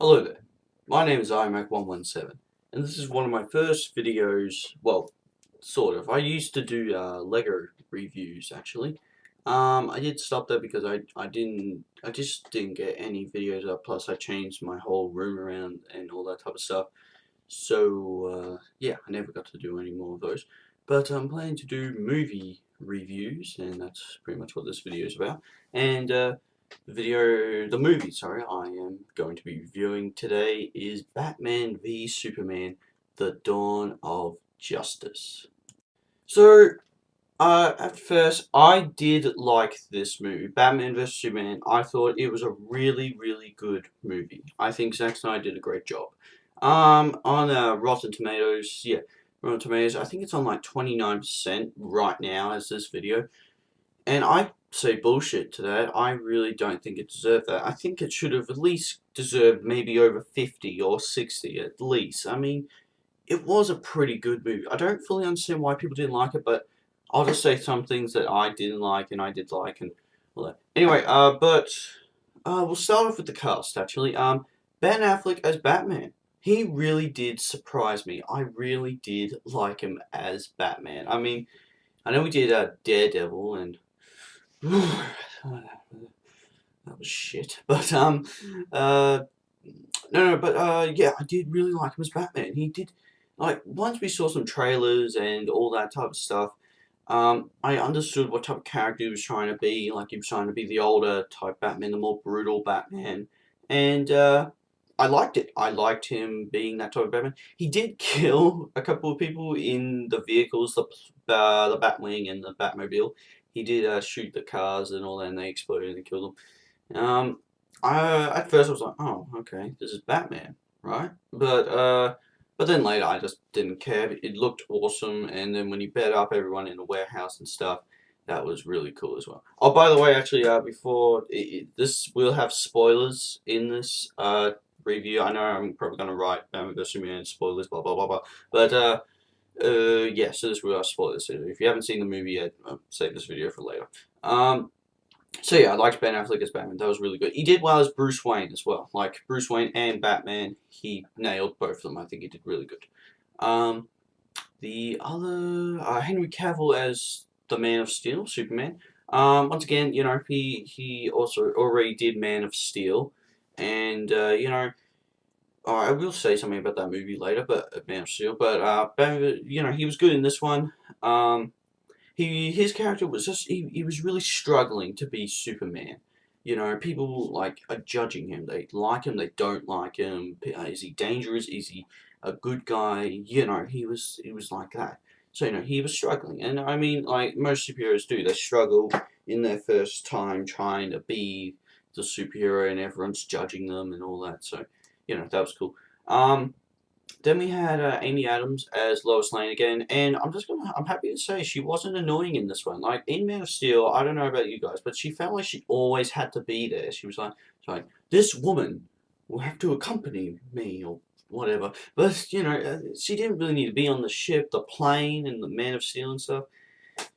Hello there, my name is iMac117 and this is one of my first videos, well, sort of. I used to do Lego reviews actually. I did stop that because I just didn't get any videos up, plus I changed my whole room around and all that type of stuff. So, yeah, I never got to do any more of those. But I'm planning to do movie reviews, and that's pretty much what this video is about. And, the movie, sorry, I am going to be reviewing today is Batman v Superman: The Dawn of Justice. So, at first, I did like this movie, Batman vs Superman. I thought it was a really, really good movie. I think Zack Snyder did a great job. On Rotten Tomatoes, yeah, Rotten Tomatoes, I think it's on like 29% right now as this video. And I say bullshit to that. I really don't think it deserved that. I think it should have at least deserved maybe over 50 or 60 at least. I mean, it was a pretty good movie. I don't fully understand why people didn't like it, but I'll just say some things that I didn't like and I did like and all that. Anyway, we'll start off with the cast actually. Ben Affleck as Batman. He really did surprise me. I really did like him as Batman. I mean, I know we did Daredevil and that was shit. But yeah, I did really like him as Batman. He did, like, once we saw some trailers and all that type of stuff, I understood what type of character he was trying to be. Like, he was trying to be the older type Batman, the more brutal Batman, and I liked it. I liked him being that type of Batman. He did kill a couple of people in the vehicles, the Batwing and the Batmobile. He did shoot the cars and all that, and they exploded and killed them. At first I was like, oh, okay, this is Batman, right? But then later I just didn't care. It looked awesome, and then when he bet up everyone in the warehouse and stuff, that was really cool as well. Oh, by the way, actually, before this, we'll have spoilers in this review. I know I'm probably gonna write Batman vs Superman spoilers, blah blah blah blah. But yeah, so this will have spoilers. So if you haven't seen the movie yet, save this video for later. So yeah, I liked Ben Affleck as Batman. That was really good. He did well as Bruce Wayne as well. Like Bruce Wayne and Batman, he nailed both of them. I think he did really good. The other Henry Cavill as the Man of Steel, Superman. Once again, you know, he also already did Man of Steel, and you know, I will say something about that movie later, but Man of Steel. But you know, he was good in this one. His character was just he was really struggling to be Superman. You know, people like are judging him. They like him, they don't like him. Is he dangerous? Is he a good guy? You know, he was like that. So you know, he was struggling, and I mean, like most superheroes do, they struggle in their first time trying to be the superhero, and everyone's judging them and all that. So you know, that was cool. Then we had Amy Adams as Lois Lane again, and I'm happy to say she wasn't annoying in this one. Like in Man of Steel, I don't know about you guys, but she felt like she always had to be there. She was like this woman will have to accompany me or whatever. But you know, she didn't really need to be on the ship, the plane, and the Man of Steel and stuff.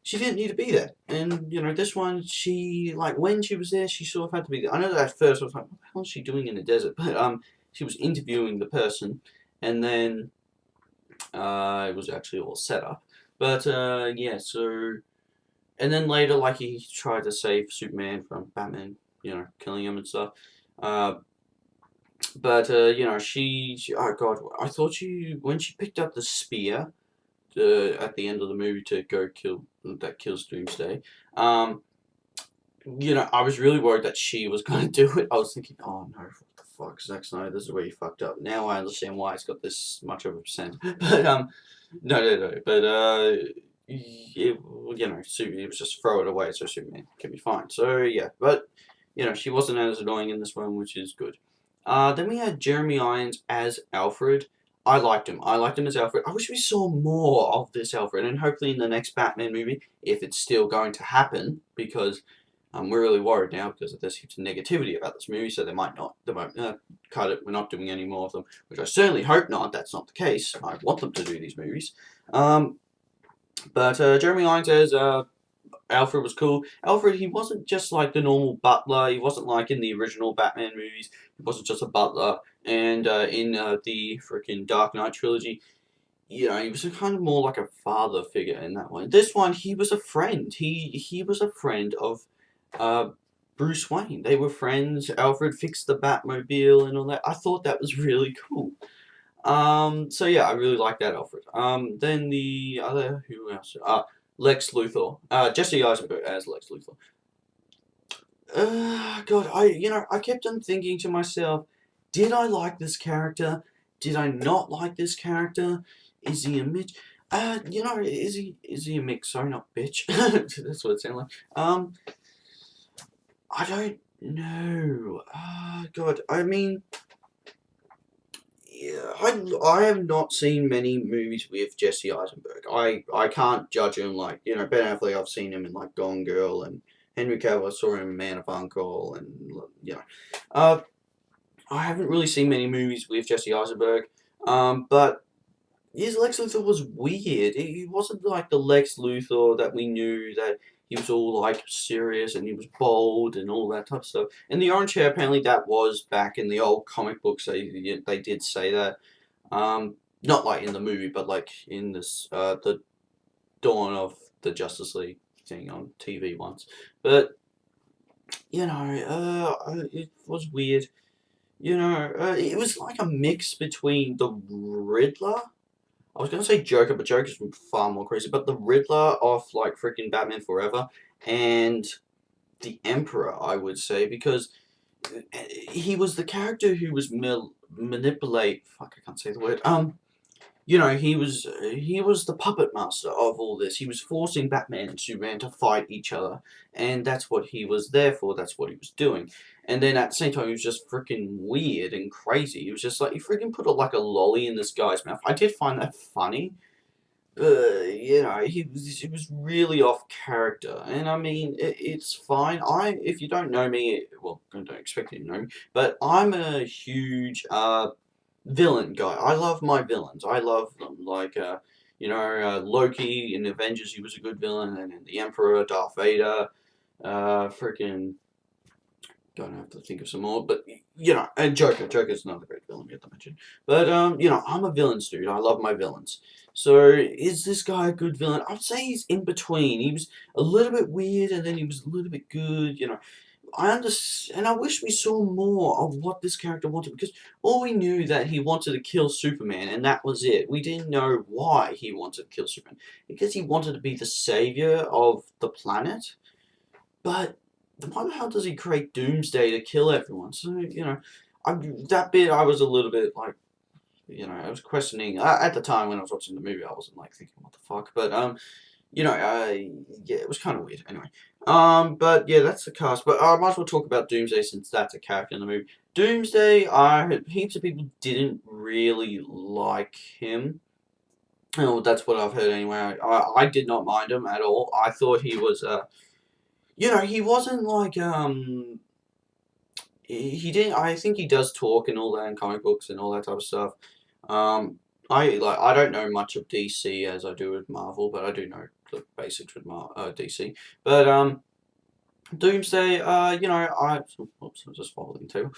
She didn't need to be there. And you know, this one, she like when she was there, she sort of had to be there. I know that at first I was like, what the hell is she doing in the desert? But she was interviewing the person, and then it was actually all set up. But yeah, so and then later, like he tried to save Superman from Batman, you know, killing him and stuff. Uh, but you know, she oh god, I thought she when she picked up the spear at the end of the movie to go kill that kills Doomsday. You know, I was really worried that she was going to do it. I was thinking, oh no, what the fuck, Zack Snyder, this is where you fucked up. Now I understand why it's got this much of a percent. But no. But it, you know, it was just throw it away so Superman can be fine. So yeah, but you know, she wasn't as annoying in this one, which is good. Then we had Jeremy Irons as Alfred. I liked him. I liked him as Alfred. I wish we saw more of this Alfred, and hopefully in the next Batman movie, if it's still going to happen, because we're really worried now because there's heaps of negativity about this movie, so they might cut it. We're not doing any more of them, which I certainly hope not. That's not the case. I want them to do these movies. But Jeremy Irons as Alfred was cool. Alfred, he wasn't just like the normal butler. He wasn't like in the original Batman movies. He wasn't just a butler. And in the freaking Dark Knight trilogy, he was a kind of more like a father figure in that one. This one, he was a friend. He was a friend of uh, Bruce Wayne. They were friends. Alfred fixed the Batmobile and all that. I thought that was really cool. So yeah, I really like that Alfred. Then the other, who else? Lex Luthor. Jesse Eisenberg as Lex Luthor. God, I kept on thinking to myself, did I like this character? Did I not like this character? Is he a Mitch? Is he a mix? Sorry, not bitch. That's what it sounded like. I don't know. God, I mean, yeah, I have not seen many movies with Jesse Eisenberg. I can't judge him like, Ben Affleck, I've seen him in like Gone Girl, and Henry Cavill, I saw him in Man of Uncle, and uh, I haven't really seen many movies with Jesse Eisenberg. But his Lex Luthor was weird. He wasn't like the Lex Luthor that we knew, that he was all like serious and he was bold and all that type of stuff. And the orange hair, apparently that was back in the old comic books. They did say that. Not like in the movie, but like in this the dawn of the Justice League thing on TV once. But it was weird. It was like a mix between the Riddler. I was gonna say Joker, but Joker's far more crazy. But the Riddler of like freaking Batman Forever and the Emperor, I would say, because he was the character who was manipulate. Fuck, I can't say the word. He was the puppet master of all this. He was forcing Batman and Superman to fight each other, and that's what he was there for. That's what he was doing. And then at the same time, he was just freaking weird and crazy. He was just like, he freaking put like a lolly in this guy's mouth. I did find that funny. He was really off character, and I mean, it's fine. If you don't know me, well, I don't expect you to know me, but I'm a huge villain guy. I love my villains. I love them. Like, Loki in Avengers, he was a good villain, and in the Emperor, Darth Vader, freaking. Don't have to think of some more, but and Joker. Joker's another great villain we have to mention. But I'm a villains dude. I love my villains. So is this guy a good villain? I'd say he's in between. He was a little bit weird, and then he was a little bit good. I understand, and I wish we saw more of what this character wanted, because all we knew that he wanted to kill Superman, and that was it. We didn't know why he wanted to kill Superman, because he wanted to be the savior of the planet. But why the hell does he create Doomsday to kill everyone? So that bit I was a little bit like, I was questioning at the time when I was watching the movie. I wasn't like thinking what the fuck, but yeah, it was kind of weird. Anyway, but yeah, that's the cast. But I might as well talk about Doomsday since that's a character in the movie. Doomsday, I heard heaps of people didn't really like him. Oh, that's what I've heard anyway. I did not mind him at all. I thought he was he wasn't like he didn't. I think he does talk and all that in comic books and all that type of stuff. I don't know much of DC as I do with Marvel, but I do know the basics with DC. But Doomsday, oops, I'm just following too.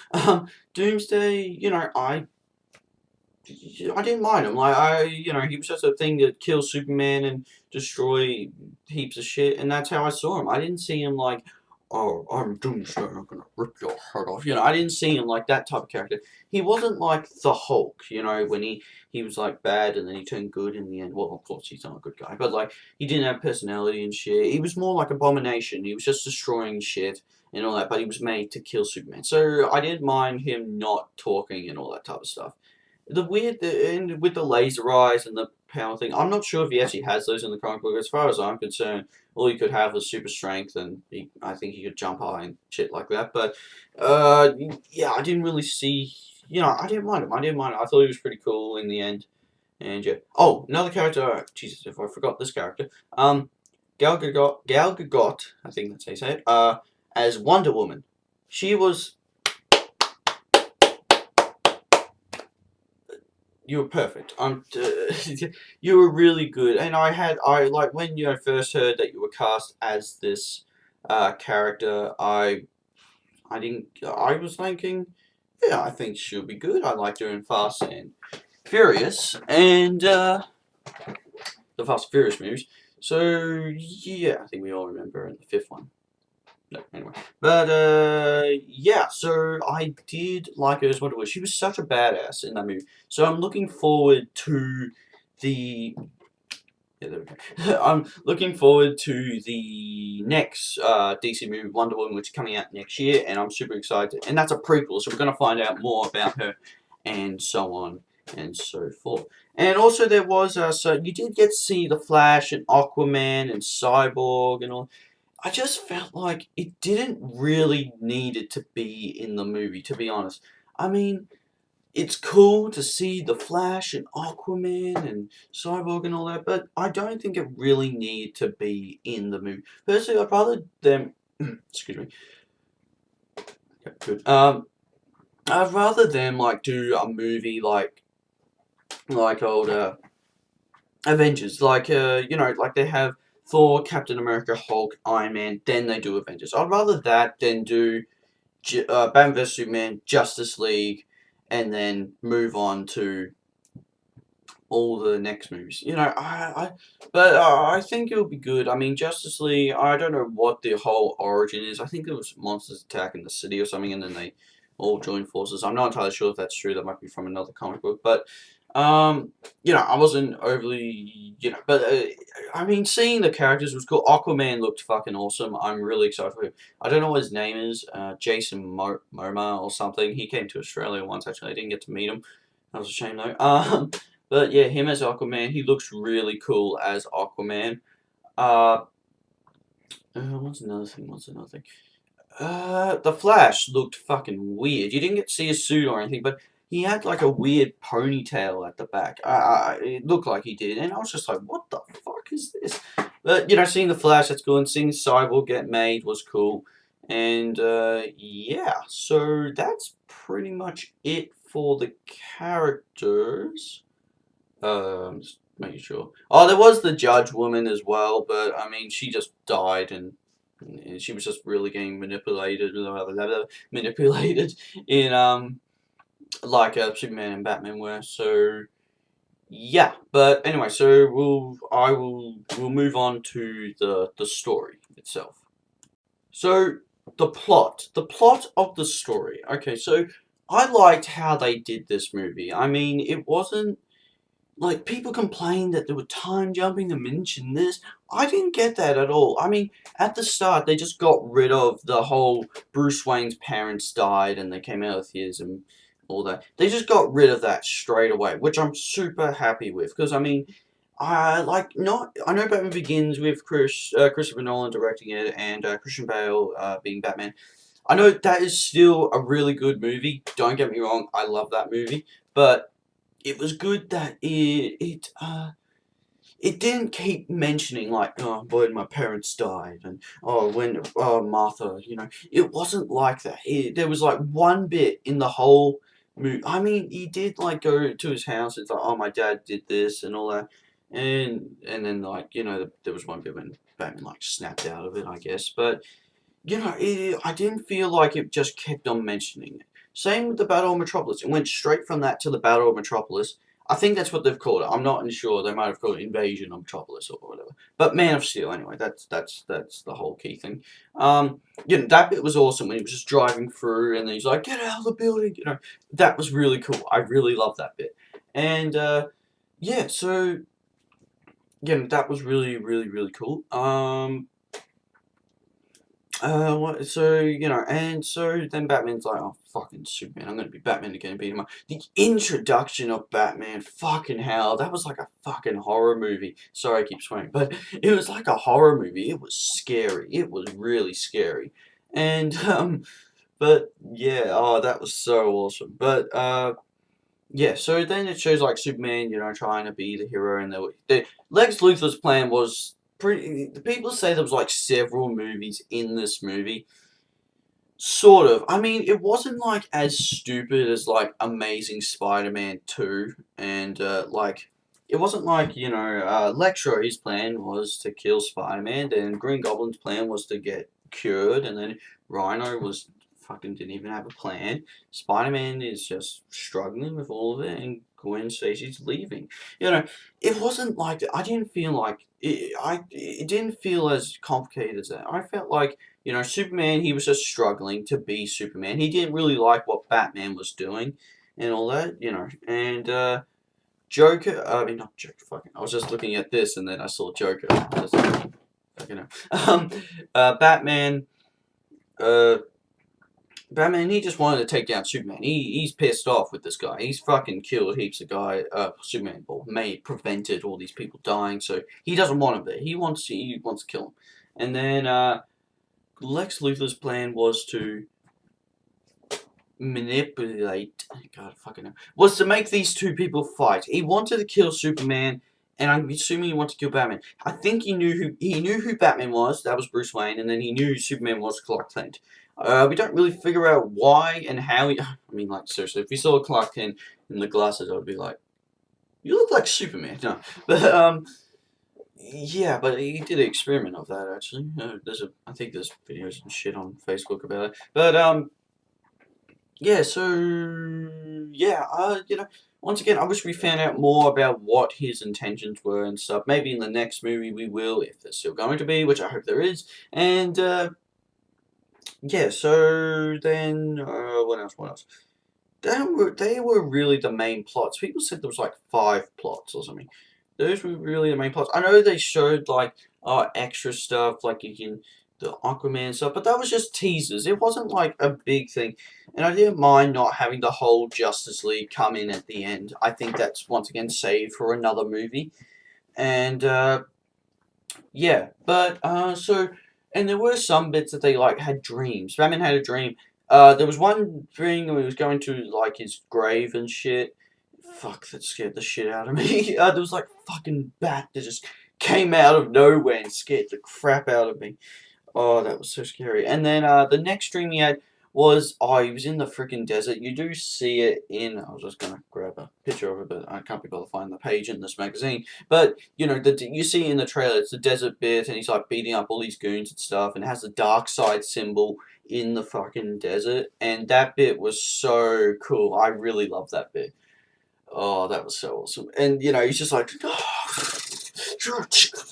Doomsday, I didn't mind him. He was just a thing that kills Superman and destroy heaps of shit, and that's how I saw him. I didn't see him like, oh, I'm Doomsday, I'm gonna rip your head off. I didn't see him like that type of character. He wasn't like the Hulk, when he was like bad and then he turned good in the end. Well, of course he's not a good guy, but like he didn't have personality and shit. He was more like Abomination. He was just destroying shit and all that, but he was made to kill Superman. So I didn't mind him not talking and all that type of stuff. And with the laser eyes and the power thing, I'm not sure if he actually has those in the comic book. As far as I'm concerned, all he could have was super strength, and I think he could jump high and shit like that. But yeah, I didn't really see. I didn't mind him. I didn't mind him. I thought he was pretty cool in the end. And yeah. Oh, another character. Jesus, if I forgot this character. Gal Gadot. I think that's how you say it. As Wonder Woman. She was You were perfect. You were really good, and I like when first heard that you were cast as this character. I didn't. I was thinking, yeah, I think she'll be good. I like doing Fast and Furious, and the Fast and Furious movies. So yeah, I think we all remember the fifth one. No, anyway. But yeah, so I did like her as what it was. She was such a badass in that movie. So I'm looking forward to the yeah, there we go. I'm looking forward to the next DC movie, Wonder Woman, which is coming out next year, and I'm super excited. And that's a prequel, so we're going to find out more about her, and so on and so forth. And also, there was so you did get to see the Flash and Aquaman and Cyborg and all. I just felt like it didn't really need it to be in the movie, to be honest. I mean, it's cool to see the Flash and Aquaman and Cyborg and all that, but I don't think it really needed to be in the movie. Personally, I'd rather them. Excuse me. Yeah, good. I'd rather them like do a movie like old Avengers, like like they have Thor, Captain America, Hulk, Iron Man, then they do Avengers. I'd rather that than do Batman vs Superman, Justice League, and then move on to all the next movies. But I think it'll be good. I mean, Justice League. I don't know what the whole origin is. I think it was monsters attacking the city or something, and then they all joined forces. I'm not entirely sure if that's true. That might be from another comic book, but I wasn't overly, but I mean, seeing the characters was cool. Aquaman looked fucking awesome. I'm really excited for him. I don't know what his name is, Jason Momoa or something. He came to Australia once, actually. I didn't get to meet him. That was a shame, though. But yeah, him as Aquaman, he looks really cool as Aquaman. What's another thing? The Flash looked fucking weird. You didn't get to see his suit or anything, but he had like a weird ponytail at the back. It looked like he did, and I was just like, what the fuck is this? But, seeing the Flash, that's cool, and seeing Cyborg get made was cool. And, yeah, so that's pretty much it for the characters. Just making sure. Oh, there was the judge woman as well, but I mean, she just died, and she was just really getting manipulated in like Superman and Batman were. So yeah, but anyway, so we'll move on to the story itself. So the plot of the story. Okay, so I liked how they did this movie. I mean, it wasn't like, people complained that there were time jumping to mention this. I didn't get that at all. I mean, at the start, they just got rid of the whole Bruce Wayne's parents died and they came out with his and all that. They just got rid of that straight away, which I'm super happy with. Because, I mean, I know Batman Begins with Christopher Nolan directing it and Christian Bale being Batman. I know that is still a really good movie. Don't get me wrong, I love that movie. But it was good that it didn't keep mentioning like, oh boy, my parents died, and Martha, it wasn't like that. There was like one bit in the whole movie. I mean, he did like go to his house. It's like, oh, my dad did this and all that, and then like there was one bit when Batman like snapped out of it, I guess, but. I didn't feel like it just kept on mentioning it. Same with the Battle of Metropolis. It went straight from that to the Battle of Metropolis. I think that's what they've called it. I'm not sure. They might have called it Invasion of Metropolis or whatever. But Man of Steel, anyway. That's the whole key thing. That bit was awesome when he was just driving through and then he's like, "Get out of the building!" That was really cool. I really loved that bit. And yeah, so that was really, really, really cool. And so then Batman's like, oh, fucking Superman, I'm gonna be Batman again and beat him up. The introduction of Batman, fucking hell, that was like a fucking horror movie. Sorry, I keep swearing, but it was like a horror movie. It was scary. It was really scary. And, but, yeah, oh, that was so awesome. But, yeah, so then it shows, like, Superman, trying to be the hero, and Lex Luthor's plan was pretty. The people say there was like several movies in this movie. Sort of. I mean, it wasn't like as stupid as like Amazing Spider-Man 2, and like it wasn't like Electro. His plan was to kill Spider-Man, and Green Goblin's plan was to get cured, and then Rhino was fucking didn't even have a plan. Spider-Man is just struggling with all of it, and Gwen Stacy's leaving. You know, it wasn't like I didn't feel like it didn't feel as complicated as that. I felt like Superman, he was just struggling to be Superman. He didn't really like what Batman was doing and all that. And Joker, I mean, not Joker, fucking, I was just looking at this and then I saw Joker. Just, fucking hell. Batman, uh, Batman, he just wanted to take down Superman. He's pissed off with this guy. He's fucking killed heaps of Superman, or prevented all these people dying, so he doesn't want him there. He wants to kill him. And then, Lex Luthor's plan was to manipulate. God, fucking hell. Was to make these two people fight. He wanted to kill Superman, and I'm assuming he wanted to kill Batman. I think he knew who Batman was. That was Bruce Wayne, and then he knew who Superman was, Clark Kent. We don't really figure out why and how he. I mean, like seriously, if we saw Clark Kent in the glasses, I would be like, "You look like Superman." No, but yeah, but he did an experiment of that actually. I think there's videos and shit on Facebook about it. But yeah. So yeah, once again, I wish we found out more about what his intentions were and stuff. Maybe in the next movie we will, if there's still going to be, which I hope there is. And yeah. So then, what else? What else? They were really the main plots. People said there was like 5 plots or something. Those were really the main plots. I know they showed like extra stuff, like the Aquaman stuff, but that was just teasers. It wasn't like a big thing, and I didn't mind not having the whole Justice League come in at the end. I think that's once again saved for another movie, and yeah, but and there were some bits that they like had dreams. Batman had a dream. There was one dream where he was going to like his grave and shit. Fuck, that scared the shit out of me. There was like a fucking bat that just came out of nowhere and scared the crap out of me. Oh, that was so scary. And then the next dream he had was, he was in the freaking desert. You do see it in, I was just going to grab a picture of it, but I can't be able to find the page in this magazine. But, you see in the trailer, it's the desert bit, and he's like beating up all these goons and stuff, and it has the dark side symbol in the fucking desert. And that bit was so cool. I really love that bit. Oh, that was so awesome. And, he's just like,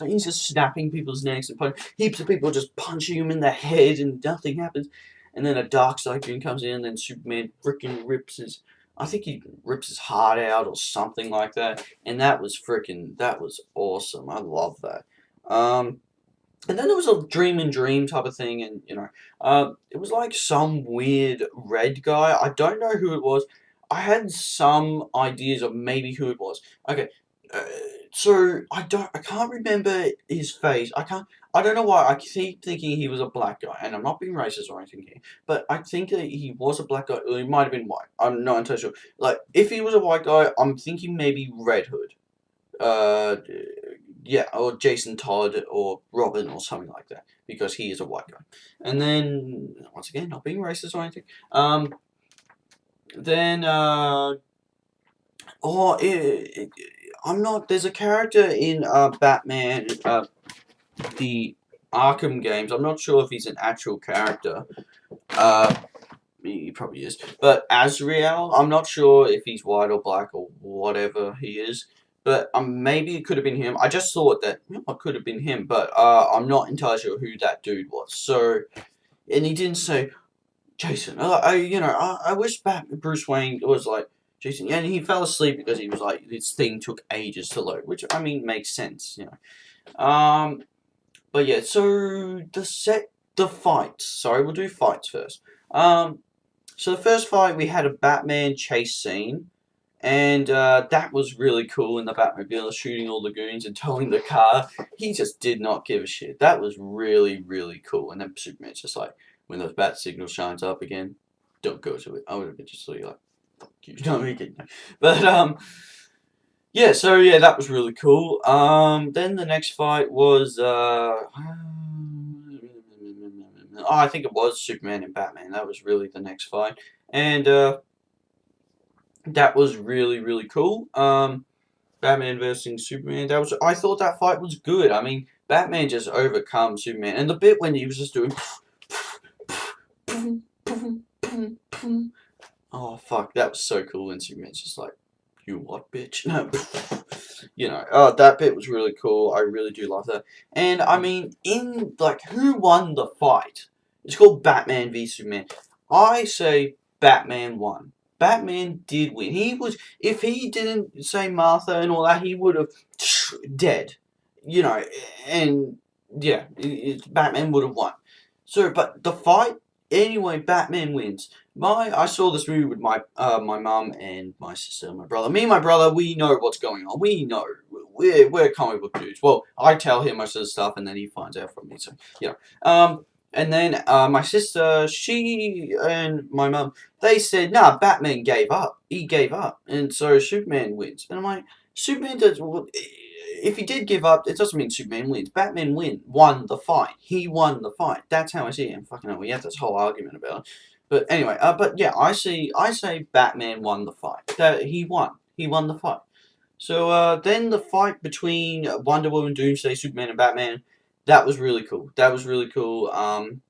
he's just snapping people's necks and heaps of people just punching him in the head and nothing happens. And then a dark side goon comes in and then Superman freaking I think he rips his heart out or something like that. And that was awesome. I love that. And then there was a dream and dream type of thing, and it was like some weird red guy. I don't know who it was. I had some ideas of maybe who it was. Okay, uh, so I can't remember his face. I don't know why I keep thinking he was a black guy, and I'm not being racist or anything here, but I think that he was a black guy, or he might have been white. I'm not entirely sure. Like, if he was a white guy, I'm thinking maybe Red Hood. Uh, yeah, or Jason Todd or Robin or something like that, because he is a white guy. And then, once again, not being racist or anything, then, I'm not, there's a character in, Batman, the Arkham games, I'm not sure if he's an actual character, he probably is, but Azrael, I'm not sure if he's white or black or whatever he is, but maybe it could have been him. I just thought that it could have been him, but I'm not entirely sure who that dude was. So, and he didn't say Jason. I wish Bruce Wayne was like Jason, and he fell asleep because he was like this thing took ages to load, which I mean makes sense, But yeah, so the fights. Sorry, we'll do fights first. So the first fight we had a Batman chase scene, and that was really cool in the Batmobile, shooting all the goons and towing the car. He just did not give a shit. That was really, really cool. And then Superman's just like, when the bat signal shines up again, don't go to it. I would have been just like, fuck you. No, he didn't. But, yeah, so yeah, that was really cool. Then the next fight was, I think it was Superman and Batman. That was really the next fight, and that was really cool. Batman versus Superman. I thought that fight was good. I mean, Batman just overcomes Superman, and the bit when he was just doing. Oh fuck, that was so cool. And Superman's just like, "You what, bitch?" No, that bit was really cool. I really do love that. And I mean, in like, who won the fight? It's called Batman v Superman. I say Batman won. Batman did win. If he didn't say Martha and all that, he would have dead. And yeah, Batman would have won. So, but the fight, anyway, Batman wins. I saw this movie with my mum and my sister and my brother. Me and my brother, we know what's going on. We know. We're comic book dudes. Well, I tell him most of the stuff, and then he finds out from me. So, and then my sister, she and my mum, they said, nah, Batman gave up. He gave up. And so Superman wins. And I'm like, Superman does... Well, if he did give up, it doesn't mean Superman wins. Batman won the fight. He won the fight. That's how I see it. And fucking hell, we had this whole argument about it. But anyway, but yeah, I say Batman won the fight. He won. He won the fight. So then the fight between Wonder Woman, Doomsday, Superman, and Batman, that was really cool. That was really cool.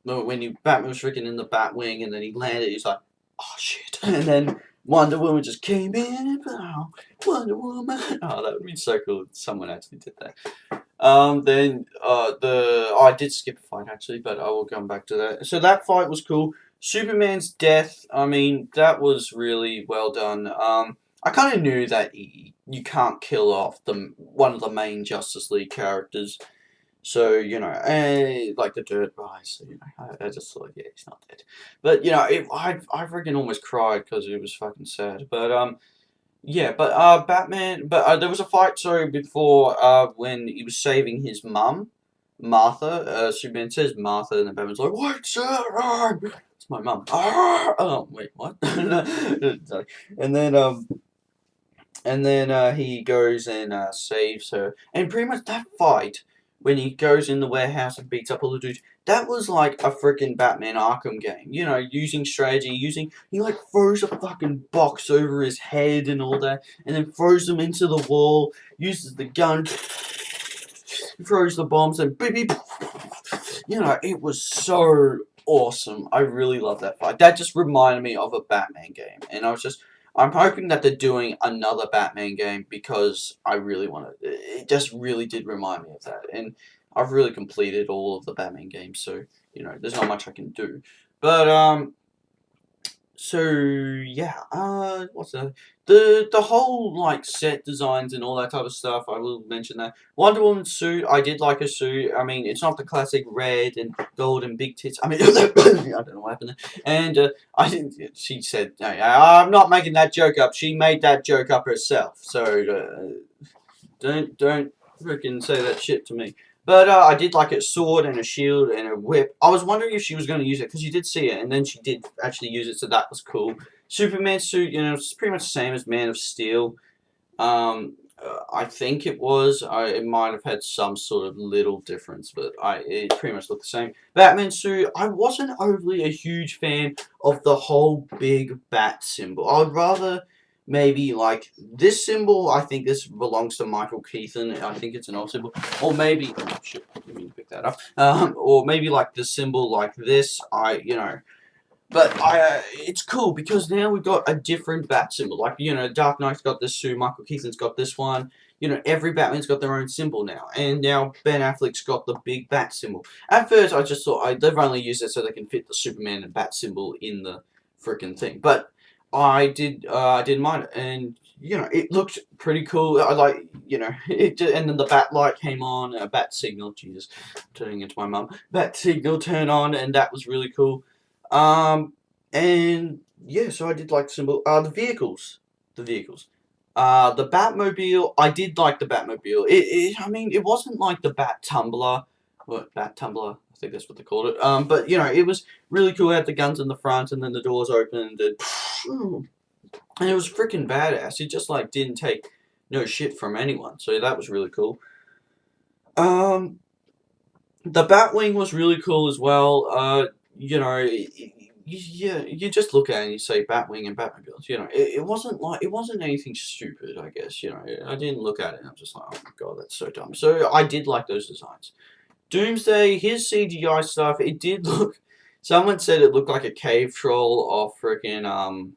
When Batman was freaking in the Batwing and then he landed, he's like, oh shit. And then Wonder Woman just came in and Wonder Woman. Oh, that would be so cool if someone actually did that. I did skip a fight actually, but I will come back to that. So that fight was cool. Superman's death, I mean, that was really well done. I kind of knew that you can't kill off one of the main Justice League characters. So, like the dirt guy, so, I just thought, yeah, he's not dead. But, I freaking almost cried because it was fucking sad. But, yeah, but, Batman, but, there was a fight, sorry, before, when he was saving his mum, Martha. Superman says Martha, and then Batman's like, what's that? It's my mum. Oh, wait, what? And then he goes and saves her. And pretty much that fight, when he goes in the warehouse and beats up all the dudes, that was like a freaking Batman Arkham game. Using strategy, he like throws a fucking box over his head and all that, and then throws them into the wall, uses the gun, throws the bombs, and beep beep. It was so awesome. I really love that fight. That just reminded me of a Batman game, and I'm hoping that they're doing another Batman game because I really want to. It just really did remind me of that, and I've really completed all of the Batman games, so there's not much I can do. But so yeah, what's that? The whole like set designs and all that type of stuff. I will mention that Wonder Woman's suit. I did like her suit. I mean, it's not the classic red and gold and big tits. I mean, I don't know what happened there. And she said, hey, I'm not making that joke up. She made that joke up herself. So don't freaking say that shit to me. But I did like a sword and a shield and a whip. I was wondering if she was going to use it because you did see it, and then she did actually use it, so that was cool. Superman's suit, it's pretty much the same as Man of Steel. I think it was. It might have had some sort of little difference, but it pretty much looked the same. Batman's suit, I wasn't overly a huge fan of the whole big bat symbol. I would rather maybe like this symbol. I think this belongs to Michael Keaton. I think it's an old symbol. Or maybe, oh shit, let me pick that up. Or maybe like the symbol like this. But it's cool because now we've got a different bat symbol. Like, Dark Knight's got this suit, Michael Keaton's got this one. Every Batman's got their own symbol now. And now Ben Affleck's got the big bat symbol. At first, I just thought they've only used it so they can fit the Superman and bat symbol in the freaking thing. But I didn't mind it. And, it looked pretty cool. I like, and then the bat light came on, bat signal, Jesus, turning into my mum. Bat signal turned on, and that was really cool. And yeah, so I did like the symbol. The vehicles. The Batmobile, I did like the Batmobile. I mean, it wasn't like the Bat Tumbler. What, Bat Tumbler? I think that's what they called it. But, it was really cool. It had the guns in the front, and then the doors opened, and it was freaking badass. It just, like, didn't take no shit from anyone. So that was really cool. The Batwing was really cool as well. you know, you just look at it and you say Batwing and Batmobiles. You know, it wasn't anything stupid. I guess I didn't look at it and I'm just like, oh my god, that's so dumb. So I did like those designs. Doomsday, his CGI stuff, it did look. Someone said it looked like a cave troll of freaking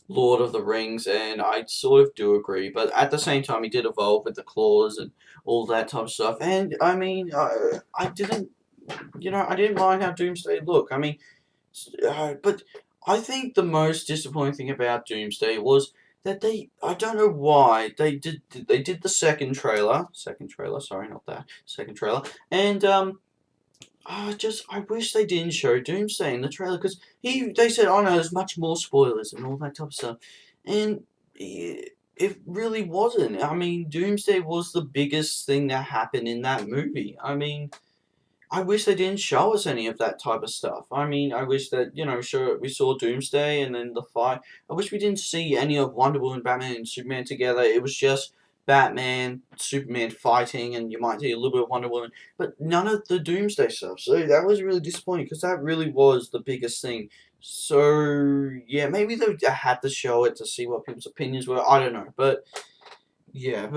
Lord of the Rings, and I sort of do agree. But at the same time, he did evolve with the claws and all that type of stuff. And I mean, I didn't, I didn't mind how Doomsday looked. I mean, but I think the most disappointing thing about Doomsday was that I don't know why they did the second trailer, sorry, not that, second trailer, and I wish they didn't show Doomsday in the trailer, because they said, oh no, there's much more spoilers and all that type of stuff, and it really wasn't. I mean, Doomsday was the biggest thing that happened in that movie. I mean, I wish they didn't show us any of that type of stuff. I mean, I wish that, we saw Doomsday and then the fight. I wish we didn't see any of Wonder Woman, Batman, and Superman together. It was just Batman, Superman fighting, and you might see a little bit of Wonder Woman, but none of the Doomsday stuff. So that was really disappointing, because that really was the biggest thing. So, yeah, maybe they had to show it to see what people's opinions were. I don't know, but yeah,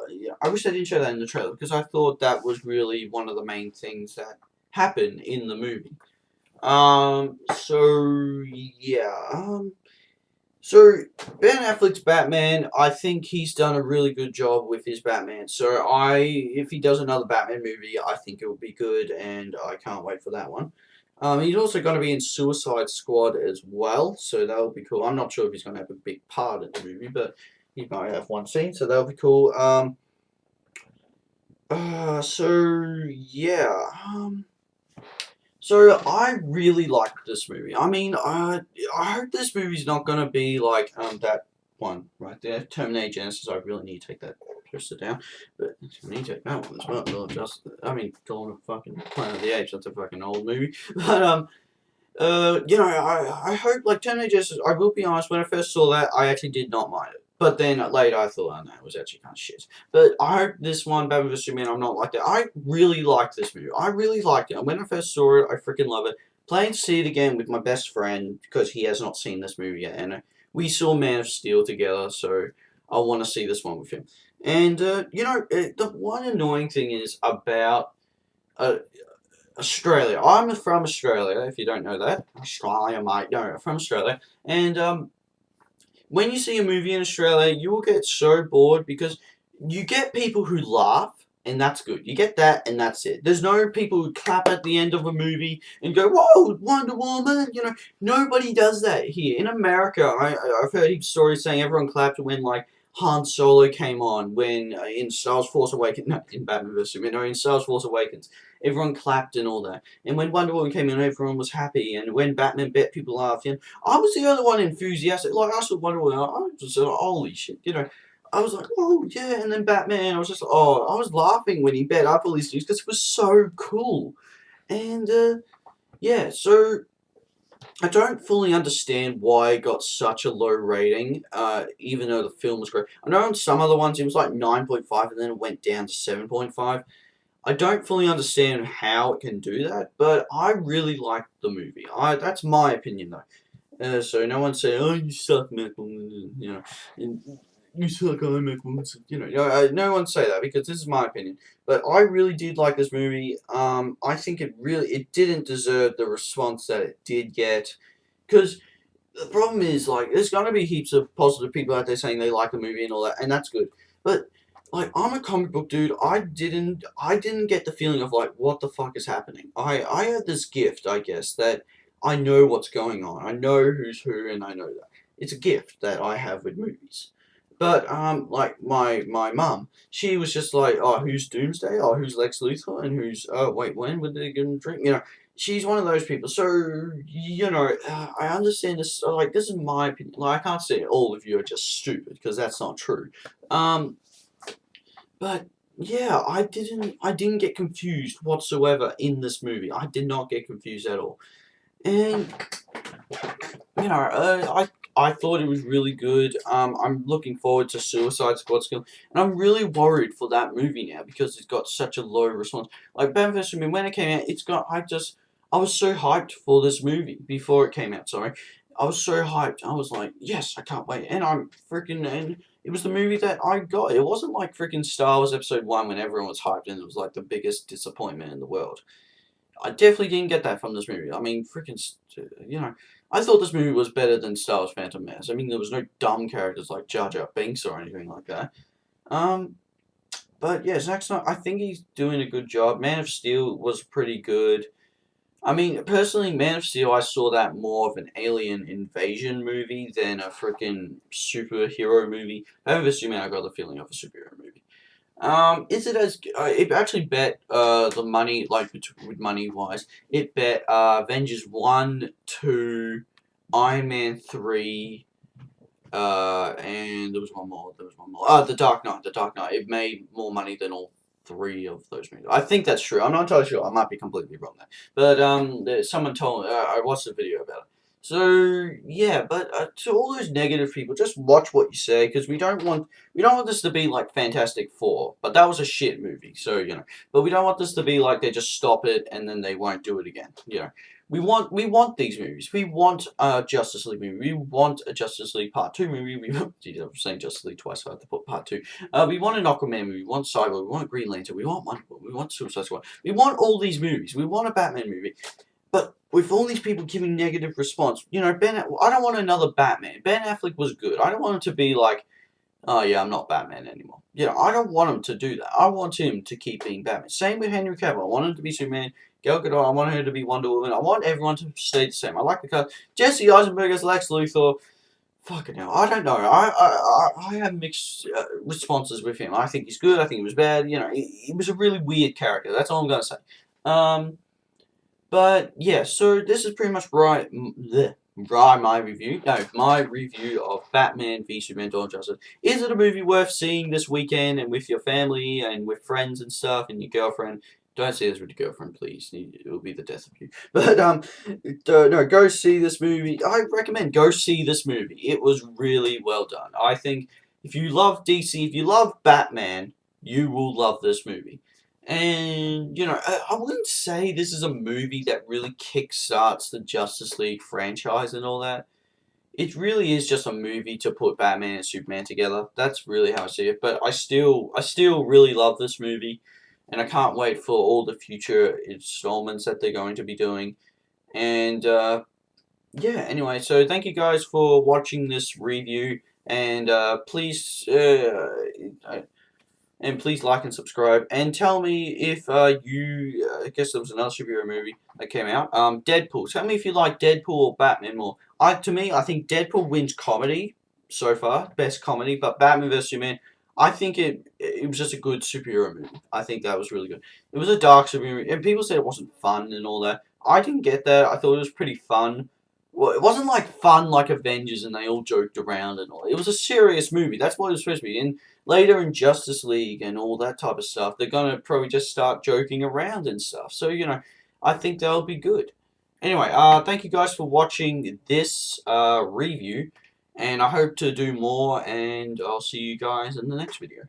yeah, I wish they didn't show that in the trailer, because I thought that was really one of the main things that happened in the movie. So yeah, so Ben Affleck's Batman, I think he's done a really good job with his Batman. So if he does another Batman movie, I think it will be good, and I can't wait for that one. He's also going to be in Suicide Squad as well, so that'll be cool. I'm not sure if he's going to have a big part in the movie, but he might have one scene, so that'll be cool. So yeah. So I really liked this movie. I mean, I hope this movie's not gonna be like that one right there, Terminator Genesis. I really need to take that poster down, but I need to take that one as well. Well, I mean, Dawn of fucking Planet of the Apes. That's a fucking old movie, but I hope, like, Terminator Genesis, I will be honest, when I first saw that, I actually did not mind it. But then later I thought, oh no, it was actually kind of shit. But I hope this one, Batman vs Superman, I'm not like that. I really liked this movie. I really liked it. And when I first saw it, I freaking love it. Planning to see it again with my best friend, because he has not seen this movie yet. And we saw Man of Steel together, so I want to see this one with him. And, the one annoying thing is about Australia. I'm from Australia, if you don't know that. Australia, mate. No, from Australia. And when you see a movie in Australia, you will get so bored, because you get people who laugh, and that's good. You get that, and that's it. There's no people who clap at the end of a movie and go, whoa, Wonder Woman. Nobody does that here. In America, I've heard stories saying everyone clapped when, like, Han Solo came on, when in Star Wars Force Awakens, no, in Batman vs Superman, no, in Star Wars Force Awakens, everyone clapped and all that. And when Wonder Woman came in, everyone was happy. And when Batman bet, people laughed. And I was the only one enthusiastic. Like, I saw Wonder Woman, I was just like, holy shit, I was like, oh yeah. And then Batman, I was just like, oh, I was laughing when he bet up all these things, because it was so cool. And yeah, so I don't fully understand why it got such a low rating, even though the film was great. I know on some other ones it was like 9.5 and then it went down to 7.5. I don't fully understand how it can do that, but I really liked the movie. That's my opinion, though. So no one say, oh, you suck, Michael, and you suck, I Michael, no one say that, because this is my opinion. But I really did like this movie. I think it didn't deserve the response that it did get, because the problem is, like, there's gonna be heaps of positive people out there saying they like the movie and all that, and that's good. But like, I'm a comic book dude. I didn't get the feeling of, like, what the fuck is happening. I have this gift, I guess, that I know what's going on. I know who's who, and I know that. It's a gift that I have with movies. But like my mum, she was just like, oh, who's Doomsday? Oh, who's Lex Luthor? And who's, oh wait, when would they get a drink? She's one of those people. So I understand this. Like, this is my opinion. Like, I can't say all of you are just stupid, because that's not true. But yeah, I didn't get confused whatsoever in this movie. I did not get confused at all. And I thought it was really good. I'm looking forward to Suicide Squad still, and I'm really worried for that movie now, because it's got such a low response. Like Batman vs Superman, when it came out, I was so hyped for this movie before it came out. Sorry, I was so hyped. I was like, yes, I can't wait. And I'm freaking and it was the movie that I got. It wasn't like freaking Star Wars Episode 1 when everyone was hyped and it was like the biggest disappointment in the world. I definitely didn't get that from this movie. I mean, freaking, I thought this movie was better than Star Wars Phantom Menace. I mean, there was no dumb characters like Jar Jar Binks or anything like that. Um, but yeah, Zack Snyder, I think he's doing a good job. Man of Steel was pretty good. I mean, personally, Man of Steel, I saw that more of an alien invasion movie than a freaking superhero movie. However, assuming I got the feeling of a superhero movie. Is it as it actually bet the money like with money wise it bet Avengers 1, 2, Iron Man 3, and there was one more. The Dark Knight. The Dark Knight. It made more money than all three of those movies. I think that's true. I'm not entirely sure. I might be completely wrong there. But someone told me. I watched a video about it. So yeah, but to all those negative people, just watch what you say because we don't want this to be like Fantastic Four. But that was a shit movie. So but we don't want this to be like they just stop it and then they won't do it again. We want these movies. We want a Justice League movie. We want a Justice League Part 2 movie. Geez, I'm saying Justice League twice, so I have to put Part 2. We want an Aquaman movie. We want Cyber. We want a Green Lantern. We want Wonder Woman. We want Suicide Squad. We want all these movies. We want a Batman movie. But with all these people giving negative response, I don't want another Batman. Ben Affleck was good. I don't want him to be like, oh yeah, I'm not Batman anymore. I don't want him to do that. I want him to keep being Batman. Same with Henry Cavill. I want him to be Superman. Gal Gadot, I want her to be Wonder Woman. I want everyone to stay the same. I like the cast. Jesse Eisenberg as Lex Luthor. Fucking hell, I don't know. I have mixed responses with him. I think he's good. I think he was bad. He was a really weird character. That's all I'm gonna say. But yeah, so this is pretty much my review. No, my review of Batman v Superman: Dawn of Justice. Is it a movie worth seeing this weekend and with your family and with friends and stuff and your girlfriend? Don't see this with your girlfriend, please. It will be the death of you. But no, go see this movie. I recommend go see this movie. It was really well done. I think if you love DC, if you love Batman, you will love this movie. And, I wouldn't say this is a movie that really kickstarts the Justice League franchise and all that. It really is just a movie to put Batman and Superman together. That's really how I see it. But I still really love this movie. And I can't wait for all the future installments that they're going to be doing. And, yeah, anyway, so thank you guys for watching this review. And, please like and subscribe. And tell me if I guess there was another superhero movie that came out. Deadpool. Tell me if you like Deadpool or Batman more. To me, I think Deadpool wins comedy so far, best comedy. But Batman vs Superman, I think it was just a good superhero movie. I think that was really good. It was a dark superhero movie, and people said it wasn't fun and all that. I didn't get that. I thought it was pretty fun. Well, it wasn't like fun like Avengers and they all joked around and all. It was a serious movie. That's what it was supposed to be. And later in Justice League and all that type of stuff, they're gonna probably just start joking around and stuff. So I think that'll be good. Anyway, thank you guys for watching this review, and I hope to do more. And I'll see you guys in the next video.